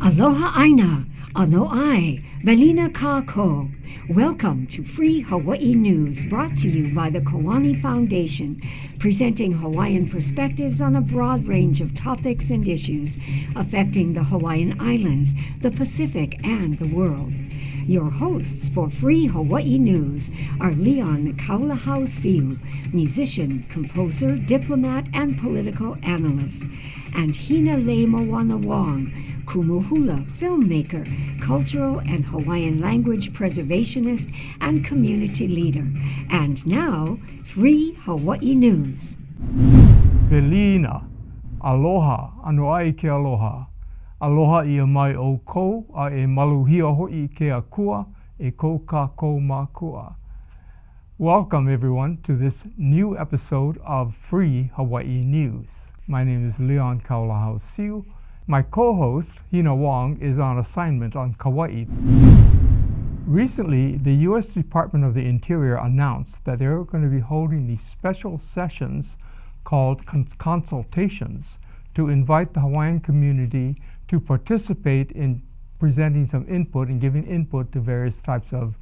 Aloha aina, ano ai, Melina Kako. Welcome to Free Hawaii News, brought to you by the Koani Foundation, presenting Hawaiian perspectives on a broad range of topics and issues affecting the Hawaiian Islands, the Pacific, and the world. Your hosts for Free Hawaii News are Leon Kaulahau-Siu, musician, composer, diplomat, and political analyst, and Hina Lei Moana Wong, Kumuhula, filmmaker, cultural and Hawaiian language preservationist, and community leader. And now, Free Hawaii News. Velina, aloha, ano ai ke aloha. Aloha ia mai o kou, a e maluhia hoi ke akua, e kou kākou mākua. Welcome everyone to this new episode of Free Hawaii News. My name is Leon Kaulahau-Siu. My co-host, Hina Wong, is on assignment on Kauai. Recently, the U.S. Department of the Interior announced that they're going to be holding these special sessions called consultations to invite the Hawaiian community to participate in presenting some input and giving input to various types of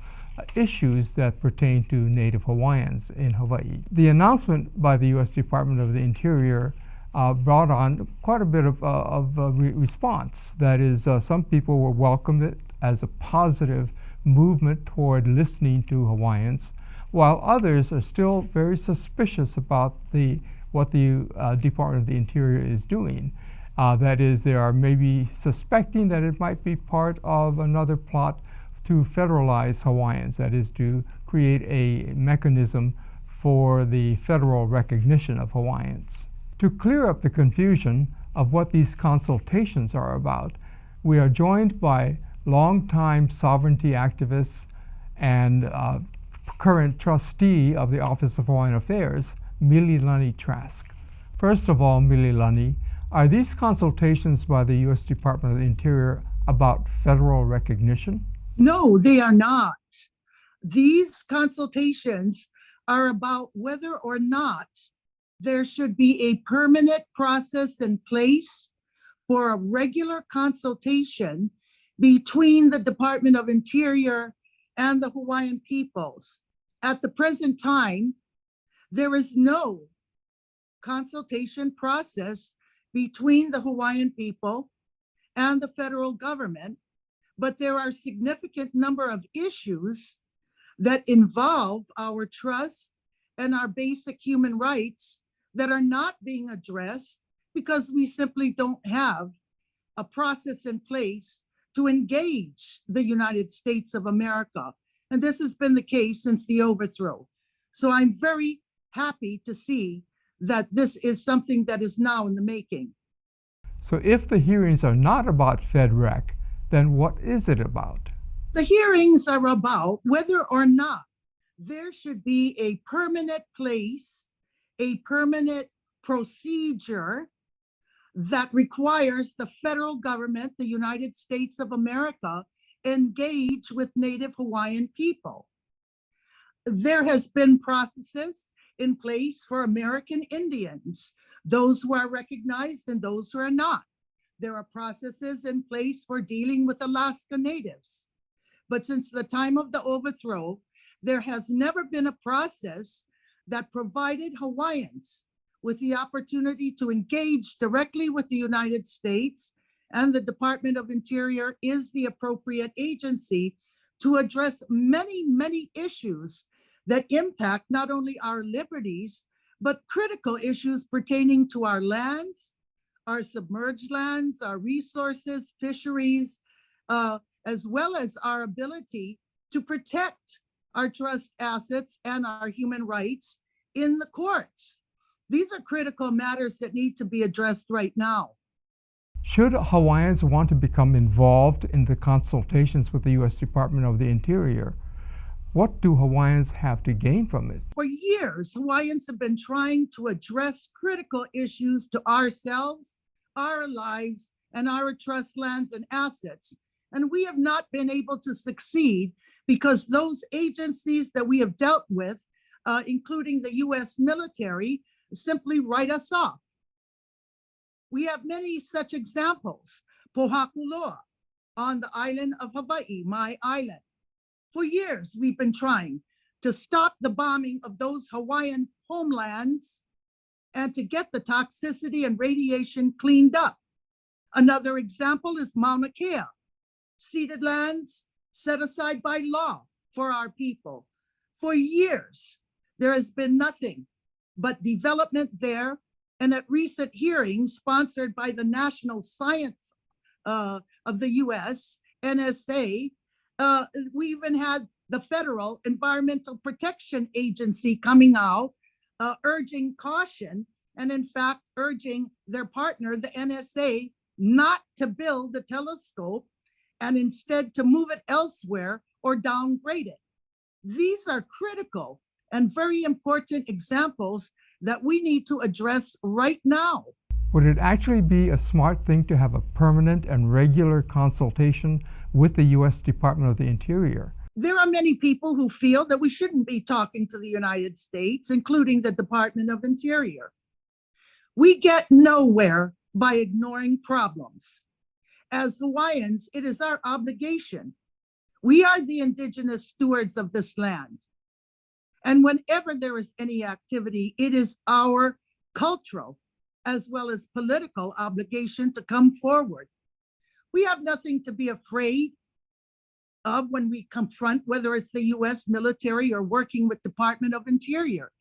issues that pertain to Native Hawaiians in Hawaii. The announcement by the U.S. Department of the Interior brought on quite a bit of response. That is, some people were welcomed it as a positive movement toward listening to Hawaiians, while others are still very suspicious about what the Department of the Interior is doing. That is, they are maybe suspecting that it might be part of another plot to federalize Hawaiians, that is, to create a mechanism for the federal recognition of Hawaiians. To clear up the confusion of what these consultations are about, we are joined by longtime sovereignty activists and current trustee of the Office of Hawaiian Affairs, Mililani Trask. First of all, Mililani, are these consultations by the U.S. Department of the Interior about federal recognition? No, they are not. These consultations are about whether or not there should be a permanent process in place for a regular consultation between the Department of Interior and the Hawaiian peoples. At the present time, there is no consultation process between the Hawaiian people and the federal government, but there are a significant number of issues that involve our trust and our basic human rights that are not being addressed because we simply don't have a process in place to engage the United States of America. And this has been the case since the overthrow. So I'm very happy to see that this is something that is now in the making. So if the hearings are not about FedRec, then what is it about? The hearings are about whether or not there should be a permanent place, a permanent procedure that requires the federal government, the United States of America, engage with Native Hawaiian people. There has been processes in place for American Indians, those who are recognized and those who are not. There are processes in place for dealing with Alaska Natives. But since the time of the overthrow, there has never been a process that provided Hawaiians with the opportunity to engage directly with the United States, and the Department of Interior is the appropriate agency to address many, many issues that impact not only our liberties, but critical issues pertaining to our lands, our submerged lands, our resources, fisheries, as well as our ability to protect our trust assets and our human rights in the courts. These are critical matters that need to be addressed right now. Should Hawaiians want to become involved in the consultations with the U.S. Department of the Interior, what do Hawaiians have to gain from it? For years, Hawaiians have been trying to address critical issues to ourselves, our lives, and our trust lands and assets. And we have not been able to succeed because those agencies that we have dealt with, including the U.S. military, simply write us off. We have many such examples. Pohakuloa, on the island of Hawaii, my island. For years, we've been trying to stop the bombing of those Hawaiian homelands and to get the toxicity and radiation cleaned up. Another example is Mauna Kea, ceded lands set aside by law for our people. For years, there has been nothing but development there. And at recent hearings sponsored by the National Science of the US, NSA, we even had the Federal Environmental Protection Agency coming out, urging caution, and in fact, urging their partner, the NSA, not to build the telescope and instead to move it elsewhere or downgrade it. These are critical and very important examples that we need to address right now. Would it actually be a smart thing to have a permanent and regular consultation with the U.S. Department of the Interior? There are many people who feel that we shouldn't be talking to the United States, including the Department of Interior. We get nowhere by ignoring problems. As Hawaiians, it is our obligation. We are the indigenous stewards of this land. And whenever there is any activity, it is our cultural as well as political obligation to come forward. We have nothing to be afraid of when we confront, whether it's the US military or working with Department of Interior.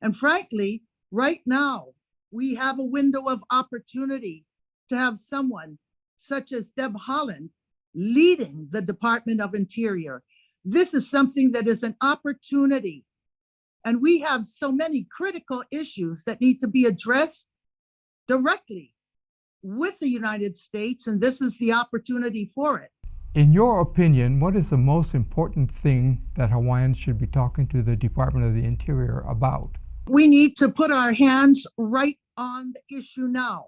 And frankly, right now, we have a window of opportunity to have someone such as Deb Haaland leading the Department of Interior. This is something that is an opportunity. And we have so many critical issues that need to be addressed directly with the United States, and this is the opportunity for it. In your opinion, what is the most important thing that Hawaiians should be talking to the Department of the Interior about? We need to put our hands right on the issue now.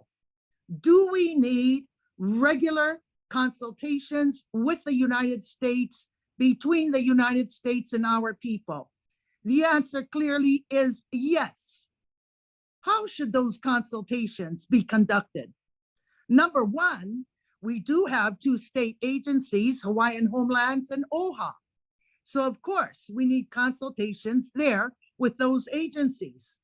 Do we need regular consultations with the United States, between the United States and our people? The answer clearly is yes. How should those consultations be conducted? Number one, we do have two state agencies, Hawaiian Homelands and OHA. So of course, we need consultations there with those agencies.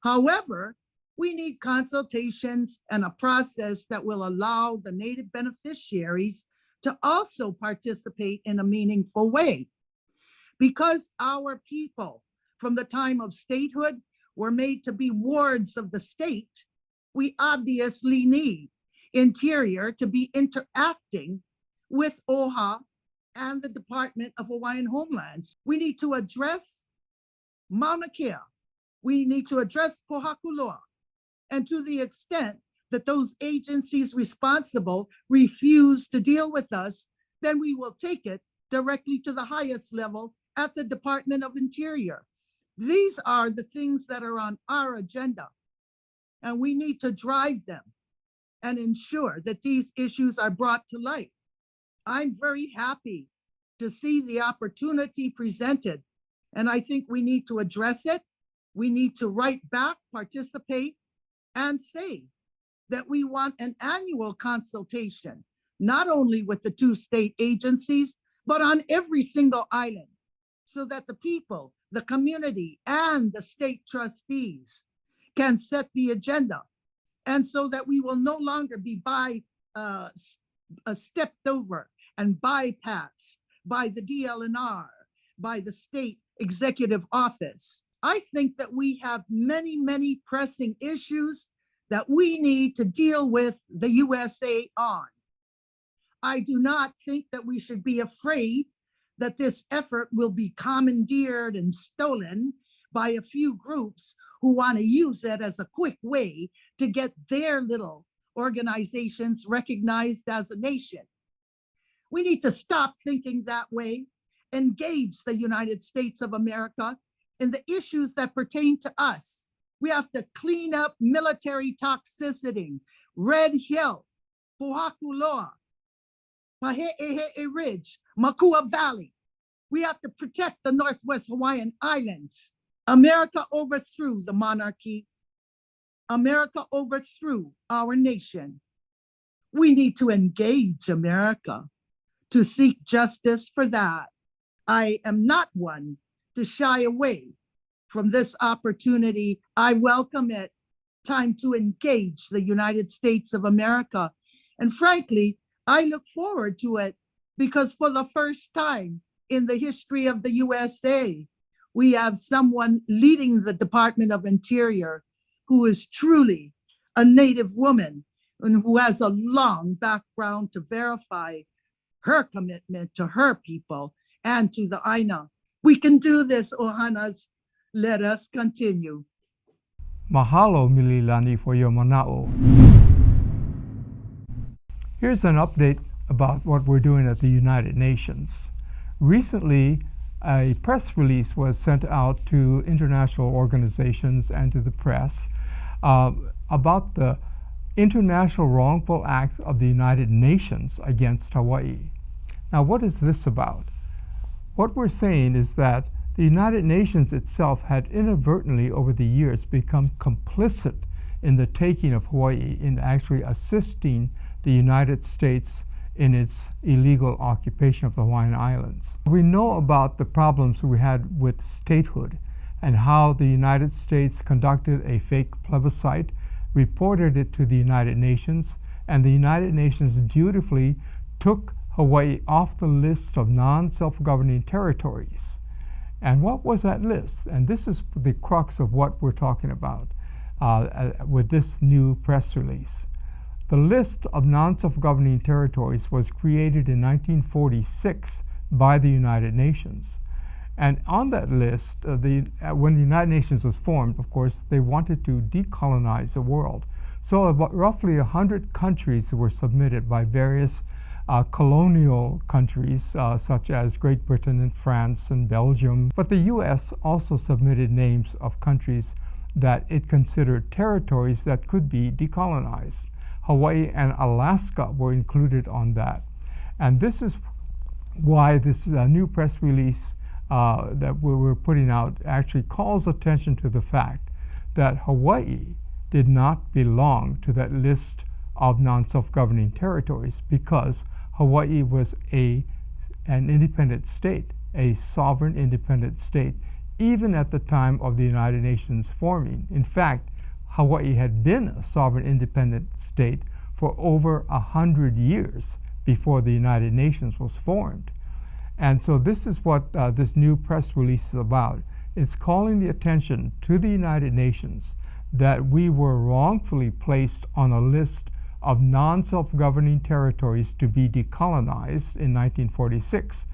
However, we need consultations and a process that will allow the Native beneficiaries to also participate in a meaningful way. Because our people, from the time of statehood, were made to be wards of the state, we obviously need Interior to be interacting with OHA and the Department of Hawaiian Homelands. We need to address Mauna Kea. We need to address Pohakuloa. And to the extent that those agencies responsible refuse to deal with us, then we will take it directly to the highest level at the Department of Interior. These are the things that are on our agenda, and we need to drive them and ensure that these issues are brought to light. I'm very happy to see the opportunity presented, and I think we need to address it. We need to write back, participate, and say that we want an annual consultation, not only with the two state agencies, but on every single island, so that the people, the community, and the state trustees can set the agenda. And so that we will no longer be stepped over and bypassed by the DLNR, by the state executive office. I think that we have many, many pressing issues that we need to deal with the USA on. I do not think that we should be afraid that this effort will be commandeered and stolen by a few groups who want to use it as a quick way to get their little organizations recognized as a nation. We need to stop thinking that way, engage the United States of America in the issues that pertain to us. We have to clean up military toxicity, Red Hill, Pohakuloa, Pahe'ehe'e Ridge, Makua Valley. We have to protect the Northwest Hawaiian Islands. America overthrew the monarchy. America overthrew our nation. We need to engage America. to seek justice for that. I am not one to shy away from this opportunity. I welcome it. Time to engage the United States of America. And frankly, I look forward to it because for the first time in the history of the USA, we have someone leading the Department of Interior who is truly a Native woman and who has a long background to verify her commitment to her people and to the Aina. We can do this, Ohanas. Let us continue. Mahalo, Mililani, for your mana'o. Here's an update about what we're doing at the United Nations. Recently, a press release was sent out to international organizations and to the press about the international wrongful acts of the United Nations against Hawaii. Now, what is this about? What we're saying is that the United Nations itself had inadvertently over the years become complicit in the taking of Hawaii, in actually assisting the United States in its illegal occupation of the Hawaiian Islands. We know about the problems we had with statehood and how the United States conducted a fake plebiscite, reported it to the United Nations, and the United Nations dutifully took Hawaii off the list of non-self-governing territories. And what was that list? And this is the crux of what we're talking about with this new press release. The list of non-self-governing territories was created in 1946 by the United Nations. And on that list, when the United Nations was formed, of course, they wanted to decolonize the world. So about roughly 100 countries were submitted by various colonial countries such as Great Britain and France and Belgium. But the US also submitted names of countries that it considered territories that could be decolonized. Hawaii and Alaska were included on that. And this is why this new press release that we're putting out actually calls attention to the fact that Hawaii did not belong to that list of non-self-governing territories because Hawaii was an independent state, a sovereign independent state, even at the time of the United Nations forming. In fact, Hawaii had been a sovereign independent state for over 100 years before the United Nations was formed. And so this is what this new press release is about. It's calling the attention to the United Nations that we were wrongfully placed on a list of non-self-governing territories to be decolonized in 1946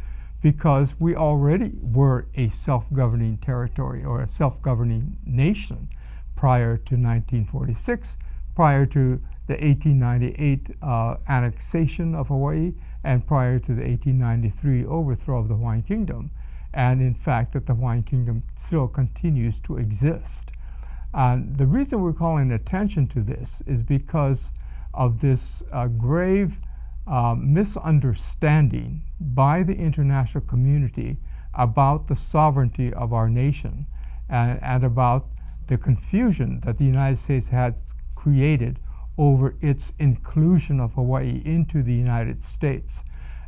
because we already were a self-governing territory or a self-governing nation prior to 1946, prior to the 1898 annexation of Hawaii, and prior to the 1893 overthrow of the Hawaiian Kingdom. And in fact, that the Hawaiian Kingdom still continues to exist. The reason we're calling attention to this is because of this grave misunderstanding by the international community about the sovereignty of our nation and about the confusion that the United States has created over its inclusion of Hawaii into the United States.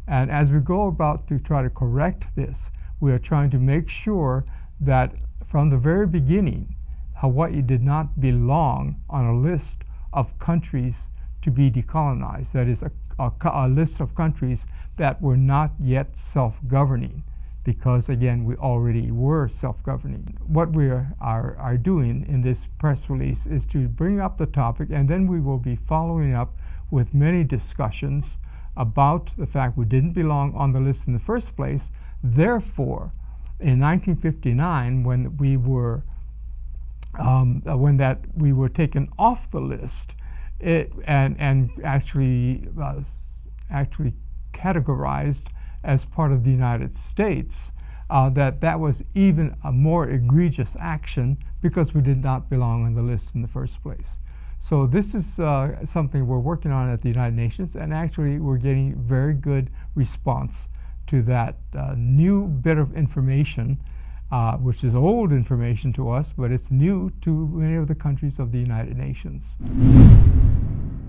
And as we go about to try to correct this, we are trying to make sure that from the very beginning, Hawaii did not belong on a list of countries to be decolonized. That is a list of countries that were not yet self-governing, because again, we already were self-governing. What we are doing in this press release is to bring up the topic, and then we will be following up with many discussions about the fact we didn't belong on the list in the first place. Therefore, in 1959, when we were taken off the list, and actually categorized as part of the United States, that was even a more egregious action because we did not belong on the list in the first place. So this is something we're working on at the United Nations, and actually we're getting very good response to that new bit of information, which is old information to us, but it's new to many of the countries of the United Nations.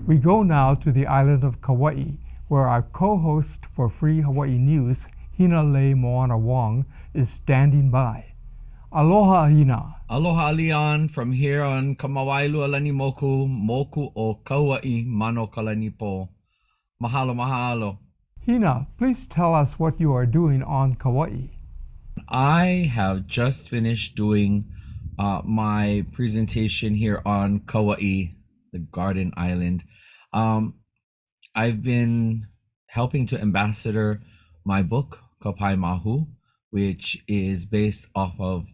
We go now to the island of Kauai, where our co-host for Free Hawaii News, Hina Lei Moana Wong, is standing by. Aloha, Hina. Aloha, Leon, from here on Kamawailu Alani Moku o Kauai Mano Kalani Po. Mahalo, mahalo. Hina, please tell us what you are doing on Kauai. I have just finished doing my presentation here on Kauai, the Garden Island. I've been helping to ambassador my book, Kapai Mahu, which is based off of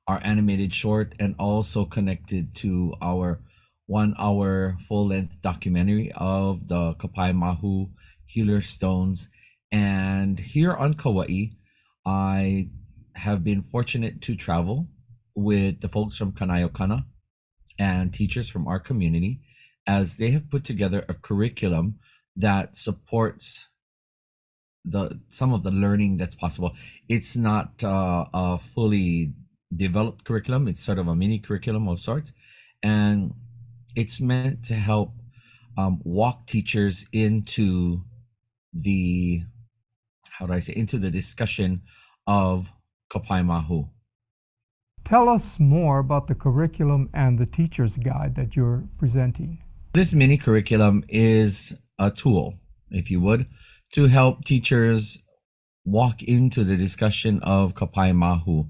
our animated short and also connected to our 1 hour full length documentary of the Kapai Mahu Healer Stones. And here on Kauai, I have been fortunate to travel with the folks from Kanaiokana and teachers from our community as they have put together a curriculum that supports some of the learning that's possible. It's not a fully developed curriculum. It's sort of a mini curriculum of sorts, and it's meant to help walk teachers into the into the discussion of Kapai Mahu. Tell us more about the curriculum and the teacher's guide that you're presenting. This mini curriculum is a tool, if you would, to help teachers walk into the discussion of Kapai Mahu.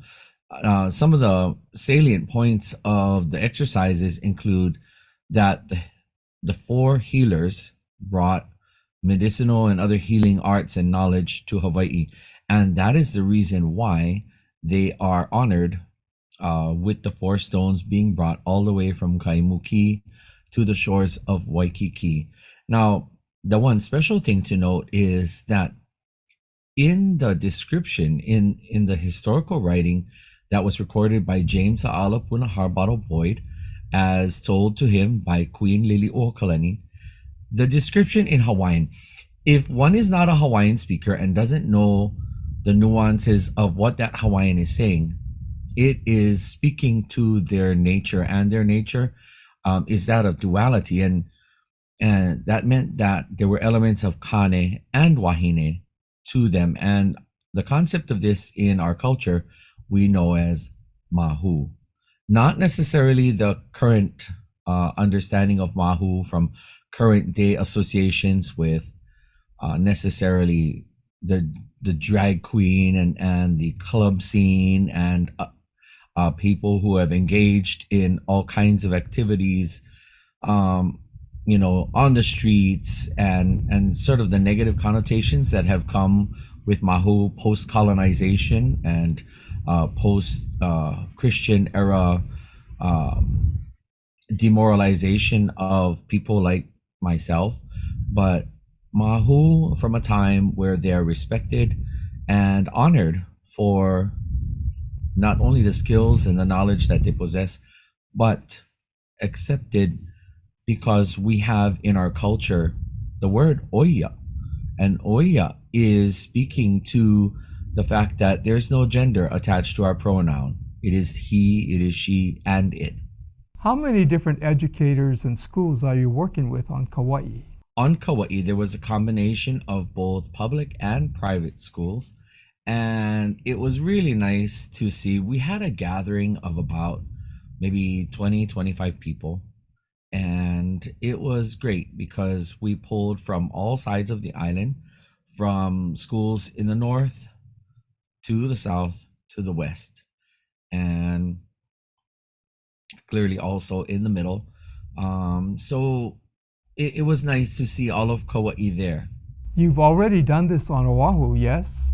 Some of the salient points of the exercises include that the 4 healers brought medicinal and other healing arts and knowledge to Hawaii, and that is the reason why they are honored with the 4 stones being brought all the way from Kaimuki to the shores of Waikiki. Now, the one special thing to note is that in the description, in the historical writing that was recorded by James A'ala Punahar Boyd, as told to him by Queen Liliuokalani, the description in Hawaiian, if one is not a Hawaiian speaker and doesn't know the nuances of what that Hawaiian is saying, it is speaking to their nature, and their nature is that of duality, and that meant that there were elements of Kane and Wahine to them, and the concept of this in our culture we know as Mahu. Not necessarily the current understanding of Mahu from current day associations with necessarily the drag queen and the club scene and people who have engaged in all kinds of activities, on the streets, and sort of the negative connotations that have come with Mahu post-colonization and post-Christian era demoralization of people like myself, but Mahu from a time where they are respected and honored for not only the skills and the knowledge that they possess, but accepted because we have in our culture the word oya, and oya is speaking to the fact that there's no gender attached to our pronoun. It is he, it is she, and it. How many different educators and schools are you working with on Kauai? On Kauai, there was a combination of both public and private schools, and it was really nice to see. We had a gathering of about maybe 20-25 people, and it was great because we pulled from all sides of the island, from schools in the north to the south to the west, and clearly also in the middle. So it was nice to see all of Kauai there. You've already done this on Oahu, yes?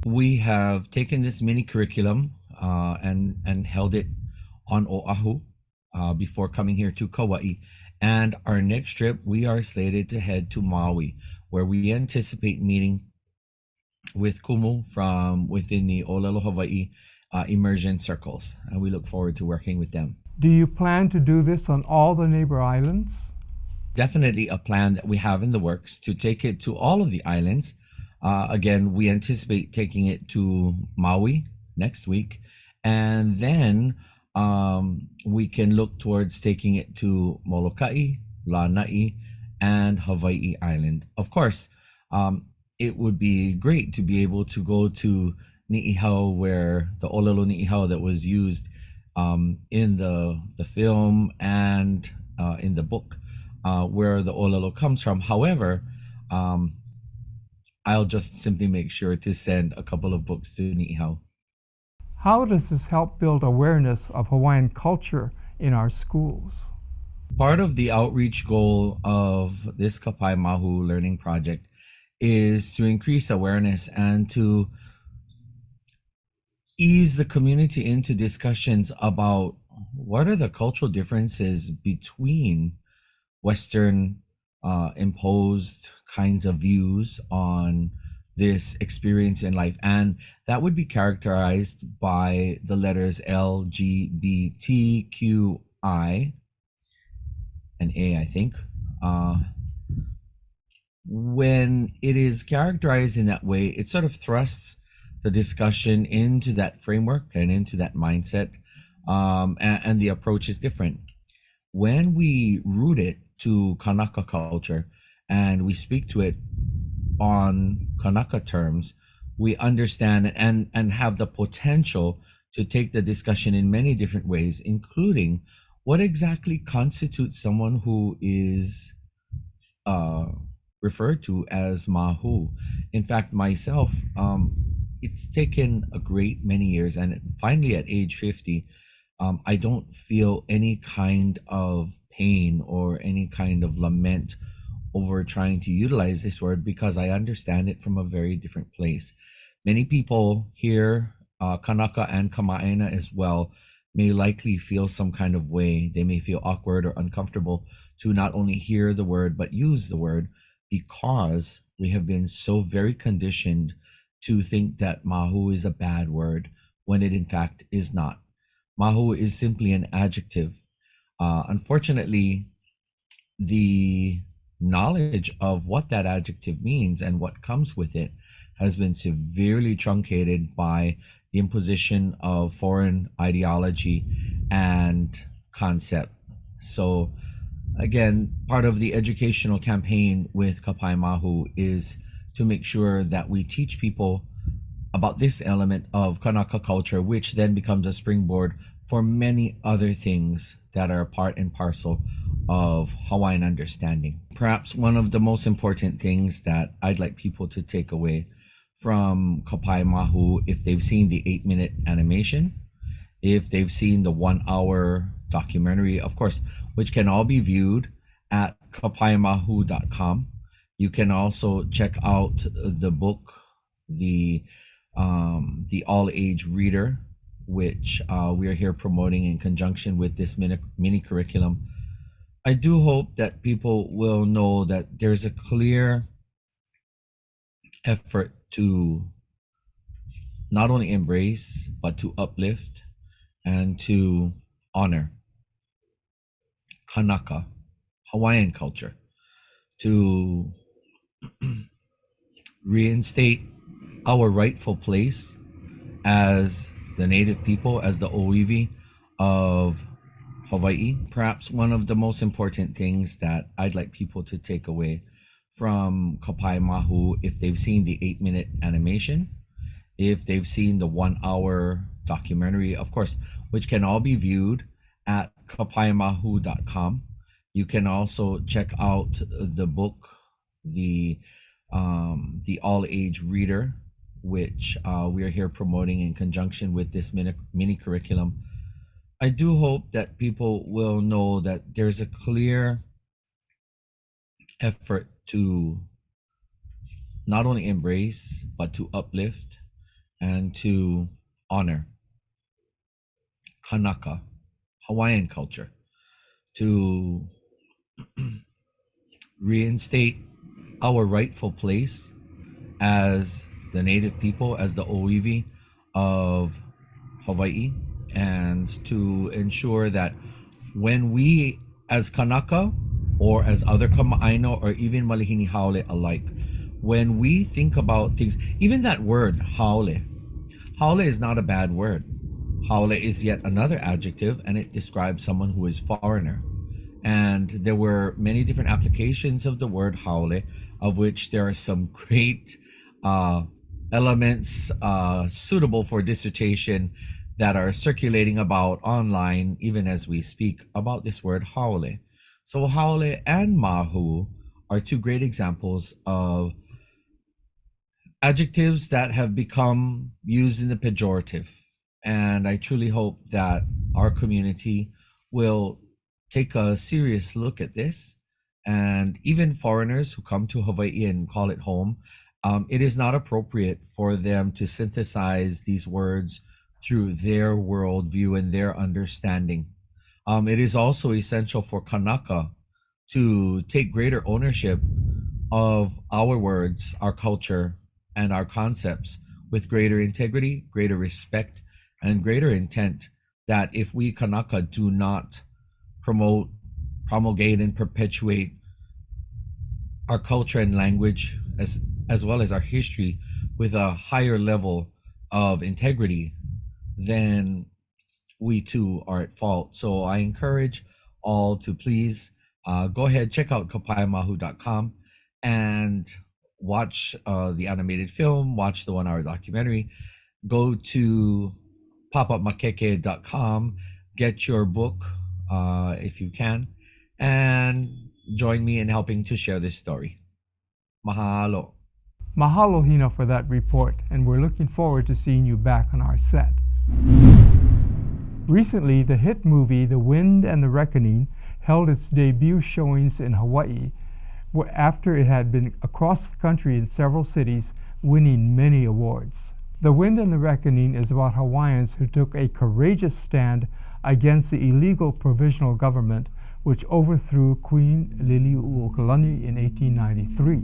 We have taken this mini curriculum and held it on Oahu before coming here to Kauai. And our next trip, we are slated to head to Maui, where we anticipate meeting with Kumu from within the Olelo Hawaii immersion circles. And we look forward to working with them. Do you plan to do this on all the neighbor islands? Definitely a plan that we have in the works to take it to all of the islands. Again, we anticipate taking it to Maui next week, and then we can look towards taking it to Molokai, Lanai, and Hawaii Island. Of course, it would be great to be able to go to Ni'ihau, where the Olelo Ni'ihau that was used in the film and in the book, where the Olelo comes from. However, I'll just simply make sure to send a couple of books to Ni'ihau. How does this help build awareness of Hawaiian culture in our schools? Part of the outreach goal of this Kapai Mahu learning project is to increase awareness and to ease the community into discussions about what are the cultural differences between Western imposed kinds of views on this experience in life. And that would be characterized by the letters L, G, B, T, Q, I, and A, I think. When it is characterized in that way, it sort of thrusts the discussion into that framework and into that mindset, and the approach is different. When we root it to Kanaka culture and we speak to it on Kanaka terms, we understand and have the potential to take the discussion in many different ways, including what exactly constitutes someone who is referred to as Mahu. In fact, myself, it's taken a great many years, and finally at age 50, I don't feel any kind of pain or any kind of lament over trying to utilize this word, because I understand it from a very different place. Many people here, Kanaka and Kama'aina as well, may likely feel some kind of way. They may feel awkward or uncomfortable to not only hear the word, but use the word, because we have been so very conditioned to think that Mahu is a bad word, when it in fact is not. Mahu is simply an adjective. Unfortunately, the knowledge of what that adjective means and what comes with it has been severely truncated by the imposition of foreign ideology and concept. So again, part of the educational campaign with Kapai Mahu is to make sure that we teach people about this element of Kanaka culture, which then becomes a springboard for many other things that are part and parcel of Hawaiian understanding. Perhaps one of the most important things that I'd like people to take away from Kapai Mahu, if they've seen the 8-minute animation, if they've seen the 1-hour documentary, of course, which can all be viewed at kapaimahu.com. You can also check out the book, the All Age Reader, which we are here promoting in conjunction with this mini curriculum. I do hope that people will know that there's a clear effort to not only embrace, but to uplift and to honor Kanaka, Hawaiian culture, to reinstate our rightful place as the native people, as the Oiwi of Hawaii. Perhaps one of the most important things that I'd like people to take away from Kapai Mahu, if they've seen the 8-minute animation, if they've seen the 1-hour documentary, of course, which can all be viewed at kapaimahu.com. You can also check out the book, the All Age Reader, which we are here promoting in conjunction with this mini curriculum. I do hope that people will know that there's a clear effort to not only embrace, but to uplift and to honor Kanaka, Hawaiian culture, to reinstate our rightful place as the native people, as the Oiwi of Hawaii, and to ensure that when we, as Kanaka or as other Kama'aina or even Malihini Haole alike, when we think about things, even that word Haole is not a bad word. Haole is yet another adjective, and it describes someone who is foreigner. And there were many different applications of the word Haole of which there are some great elements suitable for dissertation that are circulating about online, even as we speak about this word haole. So haole and mahu are two great examples of adjectives that have become used in the pejorative. And I truly hope that our community will take a serious look at this. And even foreigners who come to Hawaii and call it home, it is not appropriate for them to synthesize these words through their worldview and their understanding. It is also essential for Kanaka to take greater ownership of our words, our culture, and our concepts with greater integrity, greater respect, and greater intent, that if we Kanaka do not promote, promulgate, and perpetuate our culture and language as well as our history with a higher level of integrity, then we too are at fault. So I encourage all to please go ahead, check out kapaiamahu.com and watch the animated film, watch the 1-hour documentary, go to popupmakeke.com, get your book if you can, and join me in helping to share this story. Mahalo. Mahalo, Hina, for that report, and we're looking forward to seeing you back on our set. Recently, the hit movie The Wind and the Reckoning held its debut showings in Hawaii after it had been across the country in several cities, winning many awards. The Wind and the Reckoning is about Hawaiians who took a courageous stand against the illegal provisional government which overthrew Queen Liliuokalani in 1893.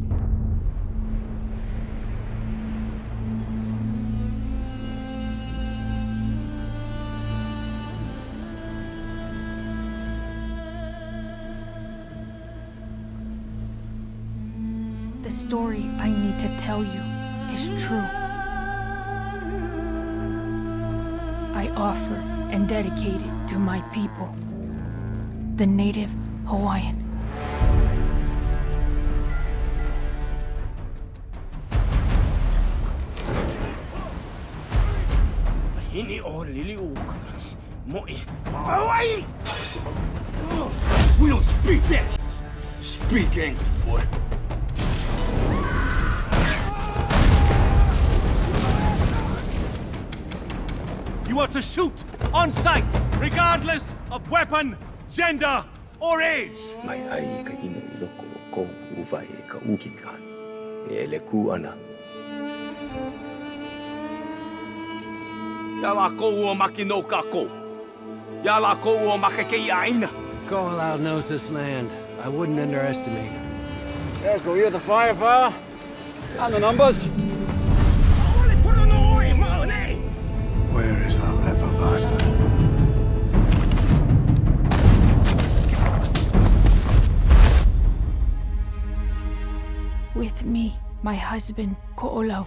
The story I need to tell you is true. I offer and dedicate it to my people, the native Hawaiian. Hini o Liliuokalani, mo'i Hawaii! We don't speak that. Speak English, boy. You are to shoot on sight, regardless of weapon, gender, or age. Mai ai ka inu I loko o kou uwai e ka ukikani, e le ku ana. Ya la kou o maki no kako. Ya la kou o makakei aina. Koalau knows this land. I wouldn't underestimate him. Yes, well, you're the firepower and the numbers. Where is that leper bastard? With me, my husband, Ko'olau.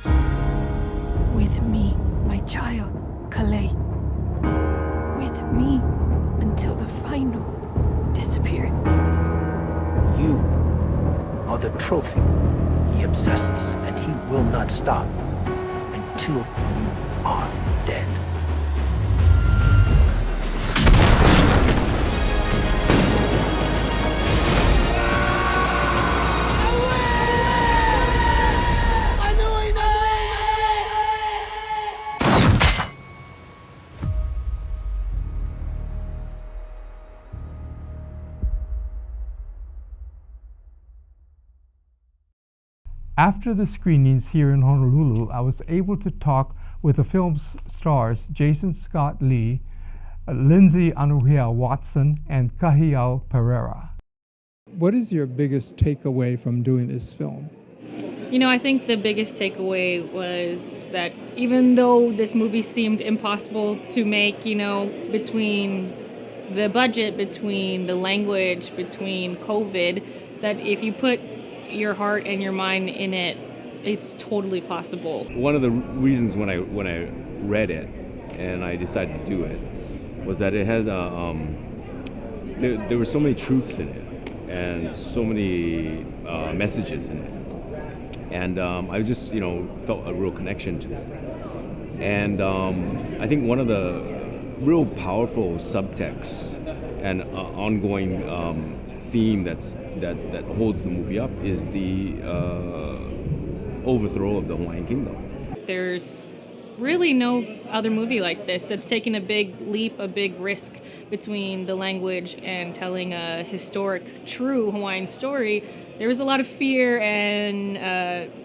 With me, my child, Kalei. With me until the final disappearance. You are the trophy he obsesses, and he will not stop until you are dead. After the screenings here in Honolulu, I was able to talk with the film's stars Jason Scott Lee, Lindsay Anuhia Watson, and Kahiao Pereira. What is your biggest takeaway from doing this film? You know, I think the biggest takeaway was that even though this movie seemed impossible to make, you know, between the budget, between the language, between COVID, that if you put your heart and your mind in it, it's totally possible. One of the reasons when I read it and I decided to do it was that it had there were so many truths in it and so many messages in it and I just felt a real connection to it. And I think one of the real powerful subtexts and ongoing theme that holds the movie up is the overthrow of the Hawaiian Kingdom. There's really no other movie like this that's taken a big leap, a big risk between the language and telling a historic, true Hawaiian story. There was a lot of fear and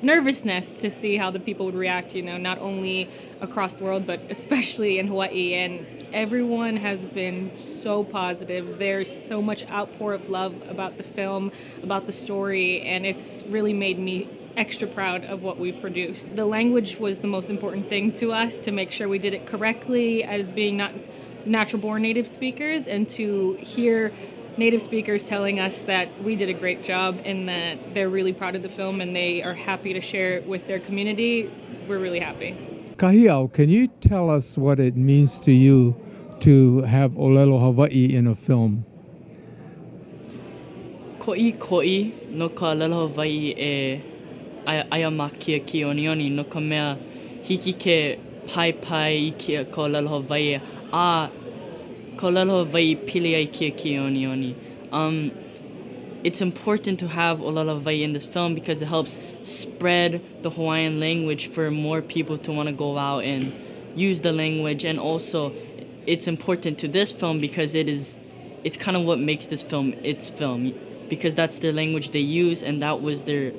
nervousness to see how the people would react, not only across the world, but especially in Hawaii. And everyone has been so positive. There's so much outpour of love about the film, about the story, and it's really made me extra proud of what we produced. The language was the most important thing to us, to make sure we did it correctly as being not natural-born native speakers, and to hear native speakers telling us that we did a great job and that they're really proud of the film and they are happy to share it with their community. We're really happy. Kahiao, can you tell us what it means to you to have Olelo Hawaii in a film? Ko'i no ka Olelo Hawaii e aia makia ki onioni no ka mea hiki ke pai i kia ko Olelo Hawaii a ko Olelo Hawaii pili ai kia ki onioni. It's important to have Olelo Hawaii in this film because it helps spread the Hawaiian language for more people to want to go out and use the language. And also it's important to this film because it's kind of what makes this film its film, because that's the language they use and that was their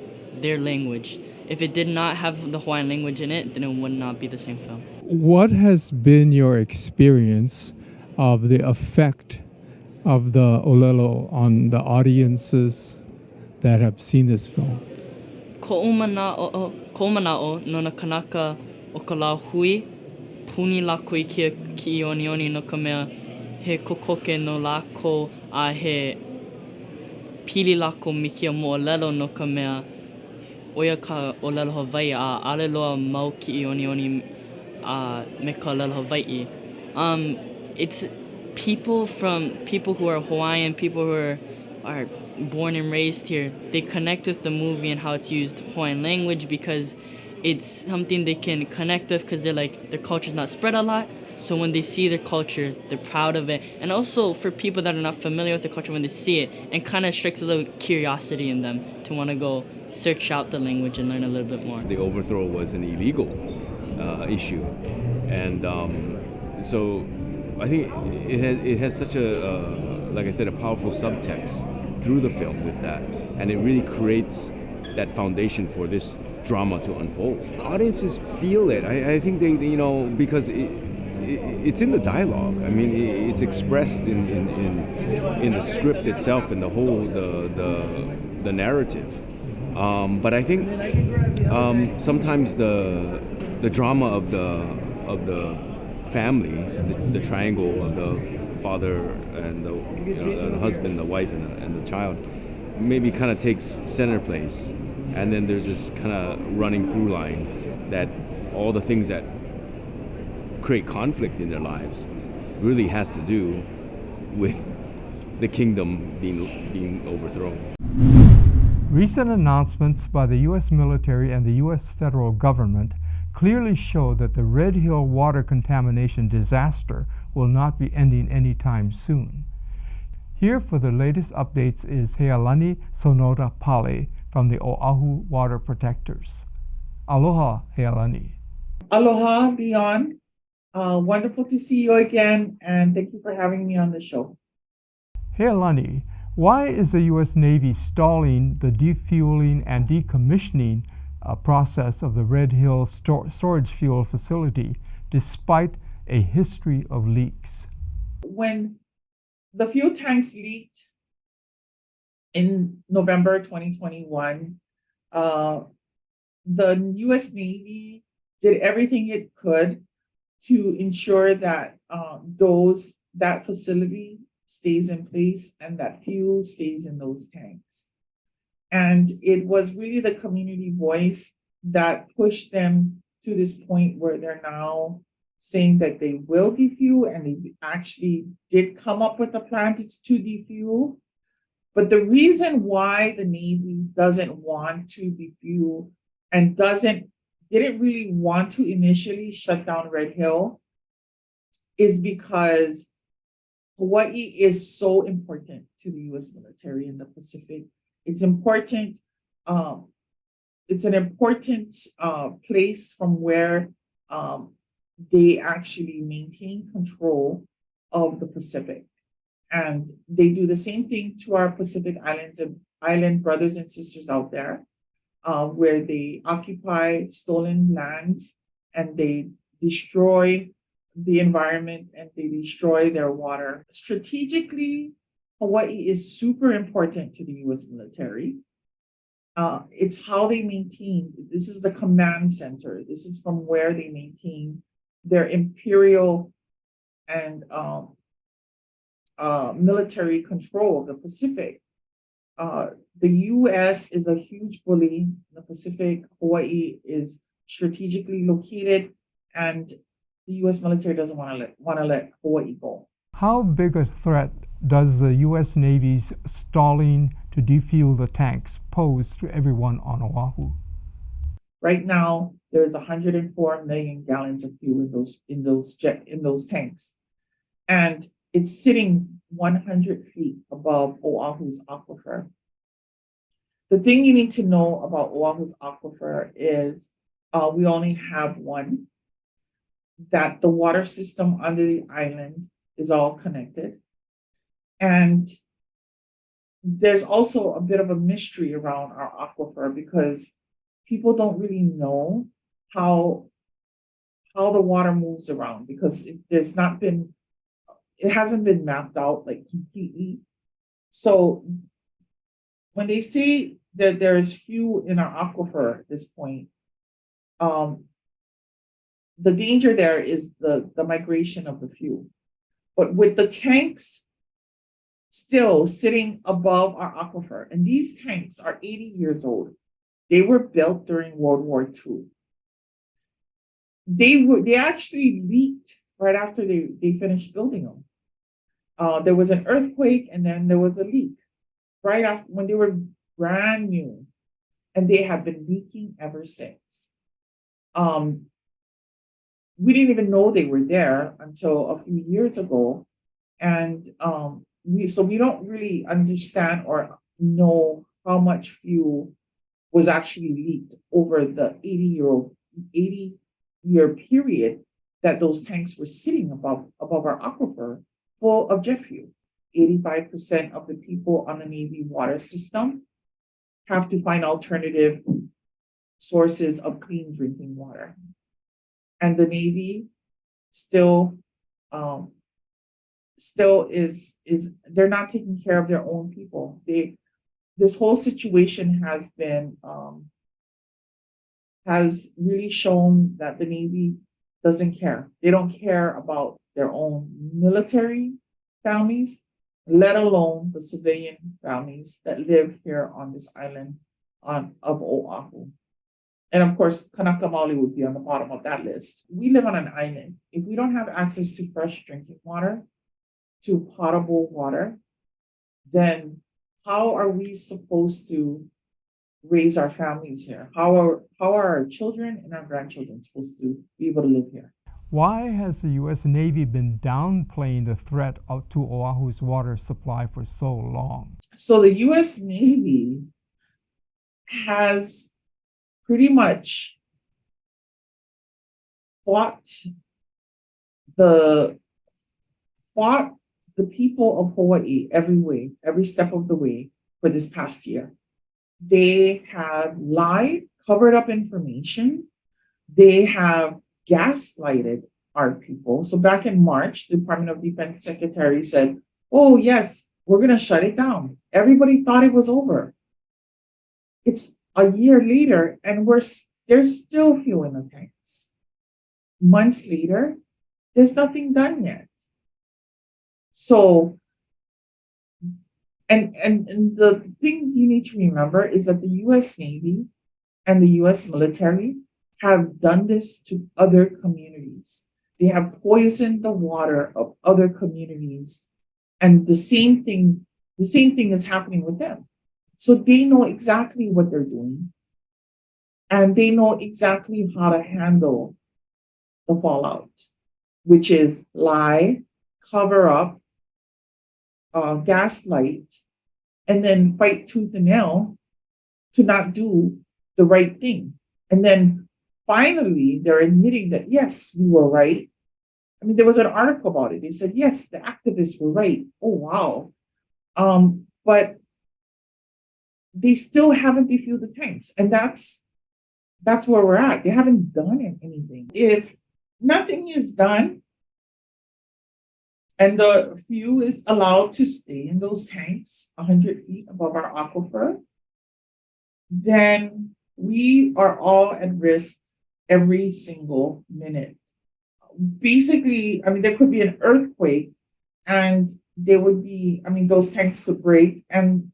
language. If it did not have the Hawaiian language in it, then it would not be the same film. What has been your experience of the effect of the Olelo on the audiences that have seen this film? Ko mana'o no na kanaka o ka la hui, puni lako I kia ki onioni no ka mea he kokoke no lako a he pili lako mi kia mo Olelo no ka mea oia ka Olelo Hawaii a ale loa mau ki onioni me ka Olelo Hawaii. It's people who are Hawaiian, people who are born and raised here, they connect with the movie and how it's used Hawaiian language because it's something they can connect with because they're like, their culture's not spread a lot. So when they see their culture, they're proud of it. And also for people that are not familiar with the culture, when they see it, it kind of strikes a little curiosity in them to want to go search out the language and learn a little bit more. The overthrow was an illegal issue. And so I think it has such a, like I said, a powerful subtext through the film with that. And it really creates that foundation for this drama to unfold. Audiences feel it. I think they because it's in the dialogue. I mean, it's expressed in the script itself and the whole the narrative. But I think sometimes the drama of the family, the triangle of the father and the husband, the wife, and the child, maybe kind of takes center place. And then there's this kind of running through line that all the things that create conflict in their lives really has to do with the kingdom being overthrown. Recent announcements by the U.S. military and the U.S. federal government clearly show that the Red Hill water contamination disaster will not be ending anytime soon. Here for the latest updates is Healani Sonoda Pale from the Oahu Water Protectors. Aloha, Healani. Aloha, Leon. Wonderful to see you again, and thank you for having me on the show. Healani, why is the U.S. Navy stalling the defueling and decommissioning process of the Red Hill storage fuel facility despite a history of leaks? When the fuel tanks leaked in November 2021, the U.S. Navy did everything it could to ensure that that facility stays in place and that fuel stays in those tanks. And it was really the community voice that pushed them to this point where they're now saying that they will defuel, and they actually did come up with a plan to defuel. But the reason why the Navy doesn't want to defuel and didn't really want to initially shut down Red Hill is because Hawaii is so important to the U.S. military in the Pacific. It's important. It's an important place from where they actually maintain control of the Pacific. And they do the same thing to our Pacific Islands and island brothers and sisters out there, where they occupy stolen lands and they destroy the environment and they destroy their water. Strategically, Hawaii is super important to the U.S. military. It's how they maintain, this is the command center. This is from where they maintain their imperial and military control of the Pacific. The U.S. is a huge bully in the Pacific. Hawaii is strategically located, and the U.S. military doesn't want to let Hawaii go. How big a threat does the U.S. Navy's stalling to defuel the tanks pose to everyone on Oahu? Right now, there's 104 million gallons of fuel in those tanks, and it's sitting 100 feet above Oahu's aquifer. The thing you need to know about Oahu's aquifer is we only have one, that the water system under the island is all connected. And there's also a bit of a mystery around our aquifer because people don't really know how the water moves around because it hasn't been mapped out like completely. So when they say that there's fuel in our aquifer at this point, the danger there is the migration of the fuel. But with the tanks still sitting above our aquifer, and these tanks are 80 years old. They were built during World War II. They actually leaked right after they finished building them. There was an earthquake and then there was a leak right after when they were brand new, and they have been leaking ever since. We didn't even know they were there until a few years ago, and we don't really understand or know how much fuel was actually leaked over the 80-year period that those tanks were sitting above our aquifer, full of jet fuel. 85% of the people on the Navy water system have to find alternative sources of clean drinking water. And the Navy still is they're not taking care of their own people. This whole situation has really shown that the Navy doesn't care. They don't care about their own military families, let alone the civilian families that live here on this island of Oahu. And of course, Kanaka Maoli would be on the bottom of that list. We live on an island. If we don't have access to fresh drinking water, to potable water, then how are we supposed to raise our families here? How are our children and our grandchildren supposed to be able to live here? Why has the U.S. Navy been downplaying the threat to Oahu's water supply for so long? So the U.S. Navy has pretty much fought the people of Hawaii every step of the way for this past year. They have lied, covered up information. They have gaslighted our people. So back in March, the Department of Defense Secretary said, oh yes, we're going to shut it down. Everybody thought it was over. It's a year later and there's still fuel in the tanks. Months later, there's nothing done yet. So, and the thing you need to remember is that the U.S. Navy and the U.S. military have done this to other communities. They have poisoned the water of other communities, and the same thing is happening with them. So they know exactly what they're doing. And they know exactly how to handle the fallout, which is lie, cover up, gaslight, and then fight tooth and nail to not do the right thing. And then finally, they're admitting that, yes, we were right. I mean, there was an article about it. They said, yes, the activists were right. Oh, wow. But they still haven't defused the tanks. And that's where we're at. They haven't done anything. If nothing is done and the fuel is allowed to stay in those tanks 100 feet above our aquifer, then we are all at risk every single minute. Basically, I mean, there could be an earthquake and there would be, I mean, those tanks could break and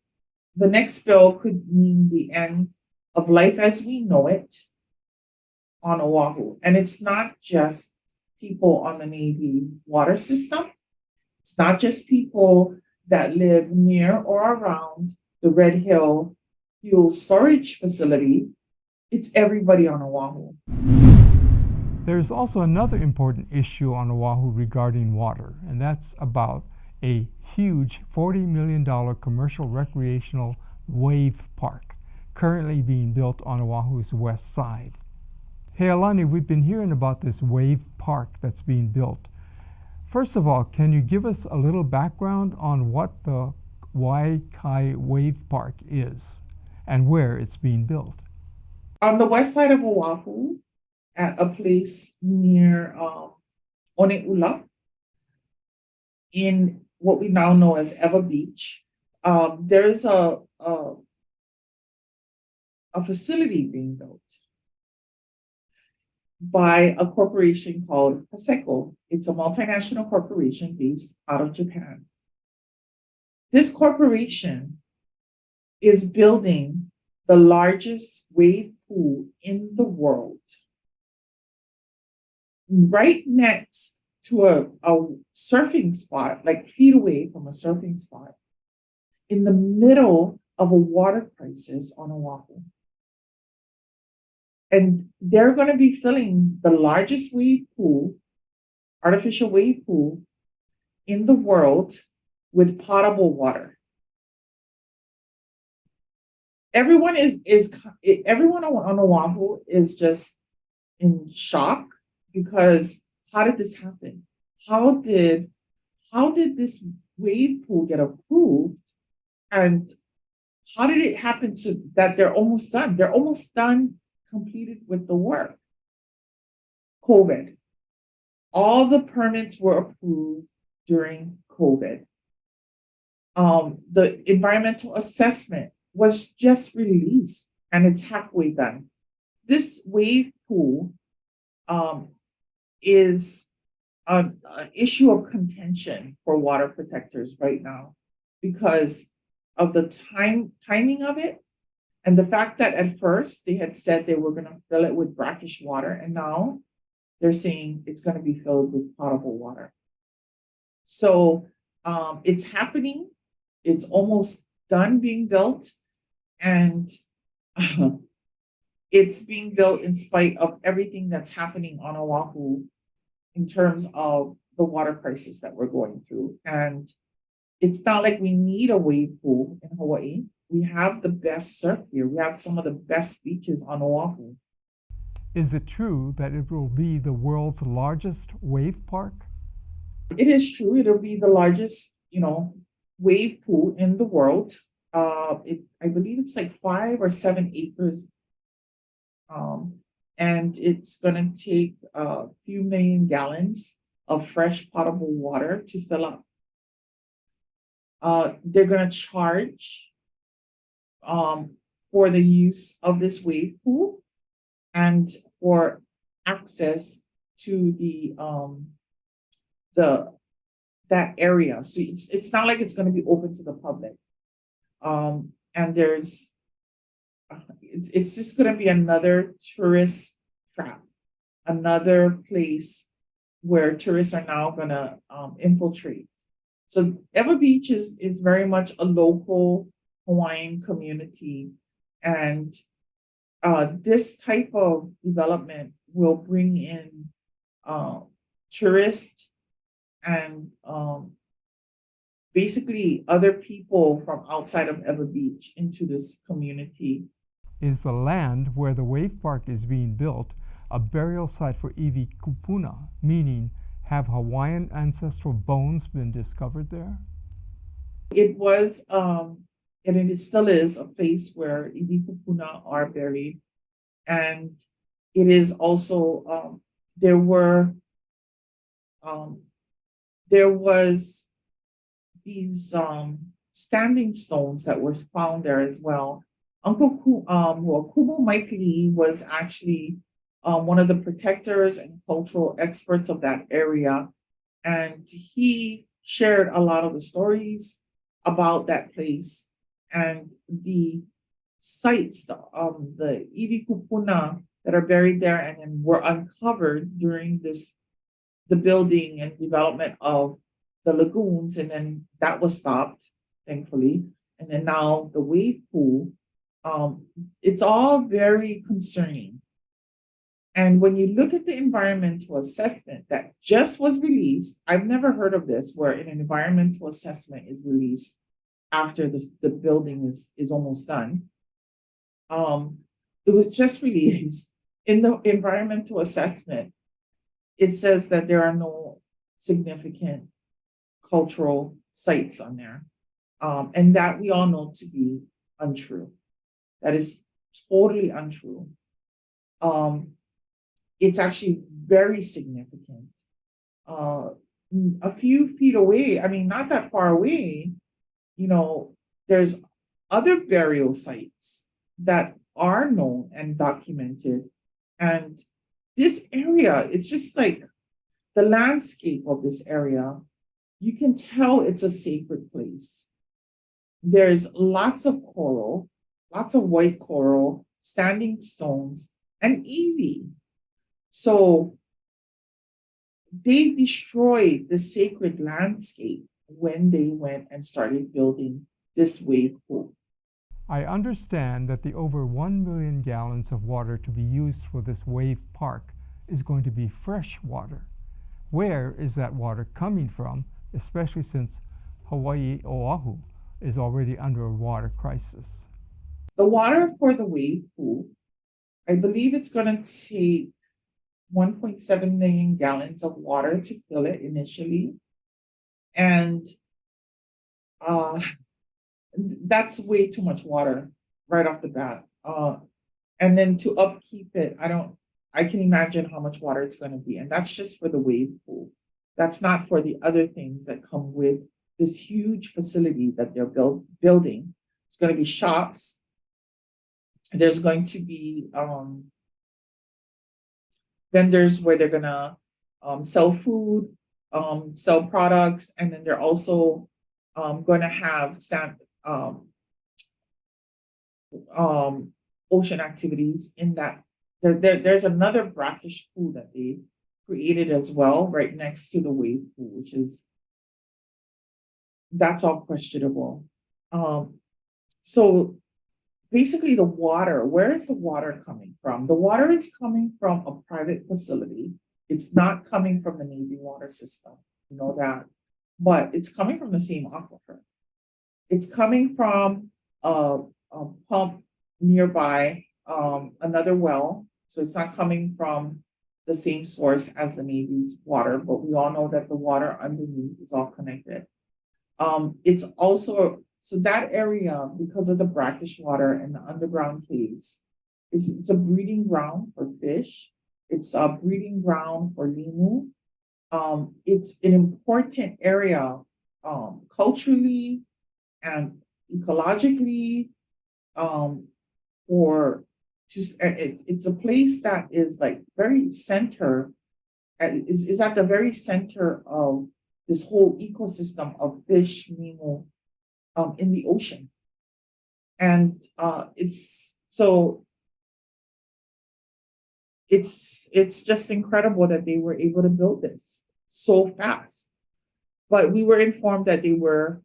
the next spill could mean the end of life as we know it on Oahu. And it's not just people on the Navy water system. It's not just people that live near or around the Red Hill fuel storage facility. It's everybody on Oahu. There's also another important issue on Oahu regarding water, and that's about a huge $40 million commercial recreational wave park currently being built on Oahu's west side. Hey Alani, we've been hearing about this wave park that's being built. First of all, can you give us a little background on what the Waikai Wave Park is and where it's being built? On the west side of Oahu, at a place near One'ula, in what we now know as Ewa Beach, there's a facility being built by a corporation called Haseko. It's a multinational corporation based out of Japan. This corporation is building the largest wave pool in the world, right next to a surfing spot, like feet away from a surfing spot, in the middle of a water crisis on Oahu. And they're going to be filling the largest wave pool, artificial wave pool in the world with potable water. Everyone on Oahu is just in shock because how did this happen? How did this wave pool get approved? And how did it happen to that they're almost done? They're almost done, completed with the work. COVID. All the permits were approved during COVID. The environmental assessment was just released and it's halfway done. This wave pool is an issue of contention for water protectors right now because of the timing of it and the fact that at first they had said they were going to fill it with brackish water and now they're saying it's going to be filled with potable water. So it's happening. It's almost done being built and it's being built in spite of everything that's happening on Oahu in terms of the water crisis that we're going through. And it's not like we need a wave pool in Hawaii. We have the best surf here. We have some of the best beaches on Oahu. Is it true that it will be the world's largest wave park? It is true. It'll be the largest, wave pool in the world. I believe it's like 5 or 7 acres. And it's going to take a few million gallons of fresh potable water to fill up. They're going to charge for the use of this wave pool and for access to that area. So it's not like it's going to be open to the public. And it's just going to be another tourist trap, another place where tourists are now going to infiltrate. So Ewa Beach is very much a local Hawaiian community, and this type of development will bring in tourists and basically other people from outside of Ewa Beach into this community. Is the land where the wave park is being built a burial site for Iwi Kupuna, meaning have Hawaiian ancestral bones been discovered there? It was, and it still is, a place where Iwi Kupuna are buried. And it is also, there was these standing stones that were found there as well. Kumu Mike Lee was actually one of the protectors and cultural experts of that area. And he shared a lot of the stories about that place and the sites, the Iwi Kupuna that are buried there and then were uncovered during the building and development of the lagoons. And then that was stopped, thankfully. And then now the wave pool, it's all very concerning. And when you look at the environmental assessment that just was released, I've never heard of this, where an environmental assessment is released after the building is almost done. It was just released. In the environmental assessment, it says that there are no significant cultural sites on there. And that we all know to be untrue. That is totally untrue. It's actually very significant. A few feet away, I mean, not that far away, there's other burial sites that are known and documented. And this area, it's just like the landscape of this area, you can tell it's a sacred place. There's lots of coral, lots of white coral, standing stones, and iwi. So they destroyed the sacred landscape when they went and started building this wave pool. I understand that the over 1 million gallons of water to be used for this wave park is going to be fresh water. Where is that water coming from, especially since Hawaii Oahu is already under a water crisis? The water for the wave pool, I believe it's going to take 1.7 million gallons of water to fill it initially. And that's way too much water right off the bat. And then to upkeep it, I can imagine how much water it's going to be. And that's just for the wave pool. That's not for the other things that come with this huge facility that they're building. It's going to be shops. There's going to be vendors where they're going to sell food, sell products, and then they're also going to have ocean activities in that. There's another brackish pool that they created as well, right next to the wave pool, that's all questionable. So basically the water, where is the water coming from? The water is coming from a private facility. It's not coming from the Navy water system, you know that, but it's coming from the same aquifer. It's coming from a pump nearby, another well. So it's not coming from the same source as the Navy's water, but we all know that the water underneath is all connected. It's also, so that area, because of the brackish water and the underground caves, it's a breeding ground for fish. It's a breeding ground for limu. It's an important area culturally and ecologically it's a place that is like very center, is at the very center of this whole ecosystem of fish, limu, in the ocean. And it's just incredible that they were able to build this so fast. But we were informed that they were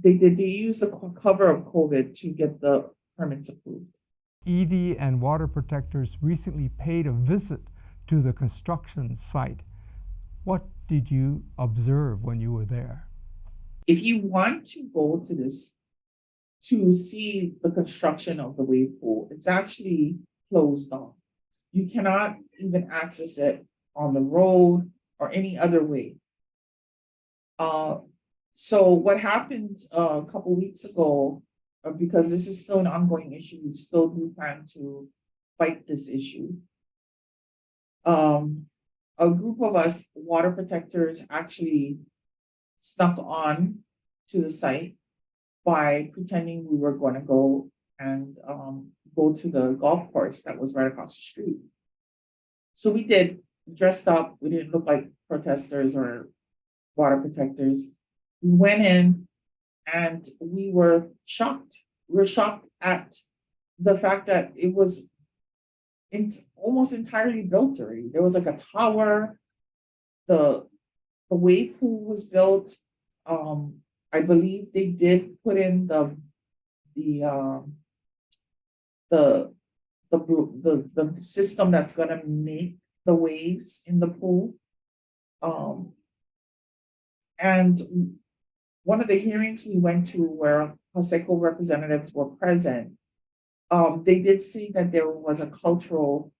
they used the cover of COVID to get the permits approved. Evie and water protectors recently paid a visit to the construction site. What did you observe when you were there? If you want to go to this, to see the construction of the wave pool, it's actually closed off. You cannot even access it on the road or any other way. So what happened a couple weeks ago, because this is still an ongoing issue, we still do plan to fight this issue. A group of us water protectors actually snuck on to the site by pretending we were going to go and go to the golf course that was right across the street. So we did, dressed up. We didn't look like protesters or water protectors. We went in and we were shocked. We were shocked at the fact that it was almost entirely built already. There was like a tower. The wave pool was built. I believe they did put in the system that's going to make the waves in the pool. And one of the hearings we went to where Paseco representatives were present, they did see that there was a cultural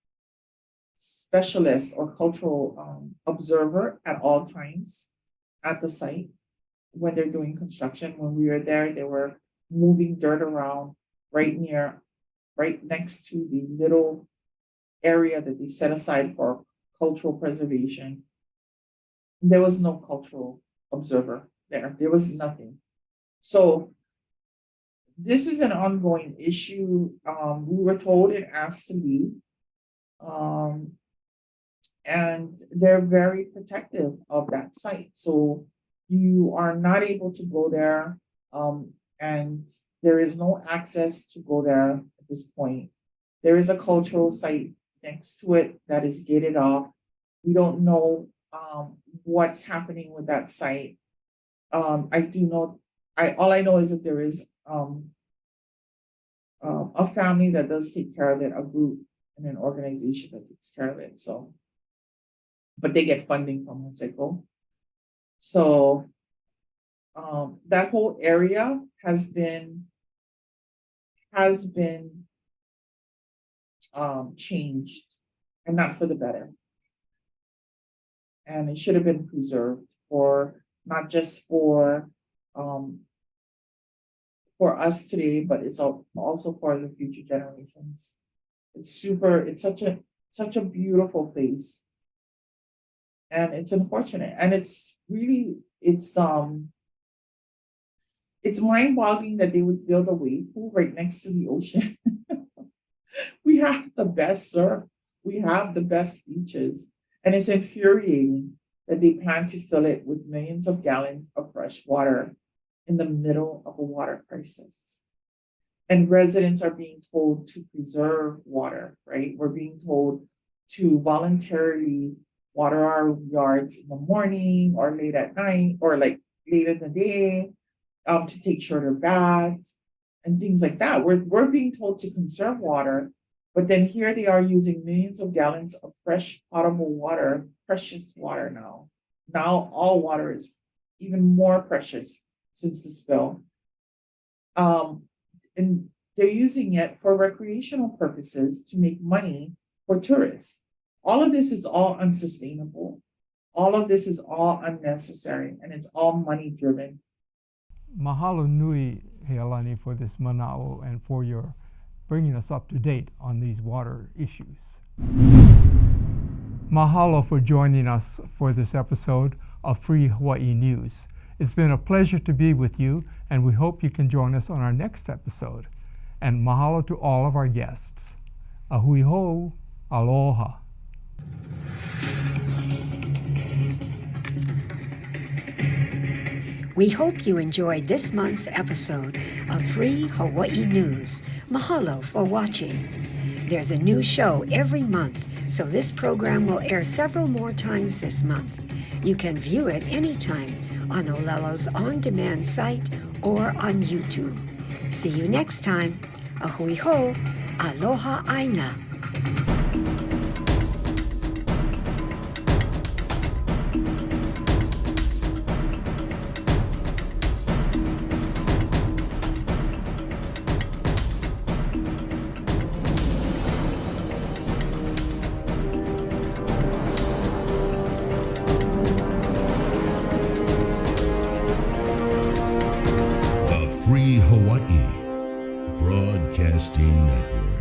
specialist or cultural observer at all times at the site when they're doing construction. When we were there, they were moving dirt around right next to the little area that they set aside for cultural preservation. There was no cultural observer there. There was nothing. So this is an ongoing issue. We were told and asked to leave. And they're very protective of that site. So you are not able to go there, and there is no access to go there at this point. There is a cultural site next to it that is gated off. We don't know what's happening with that site. I do know, all I know is that there is a family that does take care of it, a group and an organization that takes care of it. So, but they get funding from Paseco. So that whole area has been changed, and not for the better. And it should have been preserved for not just for us today, but it's also for the future generations. It's such a beautiful place. And it's unfortunate. And it's really, it's mind-boggling that they would build a wave pool right next to the ocean. We have the best surf. We have the best beaches. And it's infuriating that they plan to fill it with millions of gallons of fresh water in the middle of a water crisis. And residents are being told to preserve water, right? We're being told to voluntarily water our yards in the morning or late at night or like late in the day, to take shorter baths and things like that. We're being told to conserve water, but then here they are using millions of gallons of fresh potable water, precious water now. Now all water is even more precious since the spill. And they're using it for recreational purposes to make money for tourists. All of this is all unsustainable. All of this is all unnecessary, and it's all money driven. Mahalo nui, Healani, for this mana'o and for your bringing us up to date on these water issues. Mahalo for joining us for this episode of Free Hawaii News. It's been a pleasure to be with you, and we hope you can join us on our next episode. And mahalo to all of our guests. Ahui ho, aloha. We hope you enjoyed this month's episode of Free Hawaii News. Mahalo for watching. There's a new show every month, so this program will air several more times this month. You can view it anytime on Olelo's on-demand site or on YouTube. See you next time. Ahui ho, Aloha Aina. The Free Hawaii Broadcasting Network.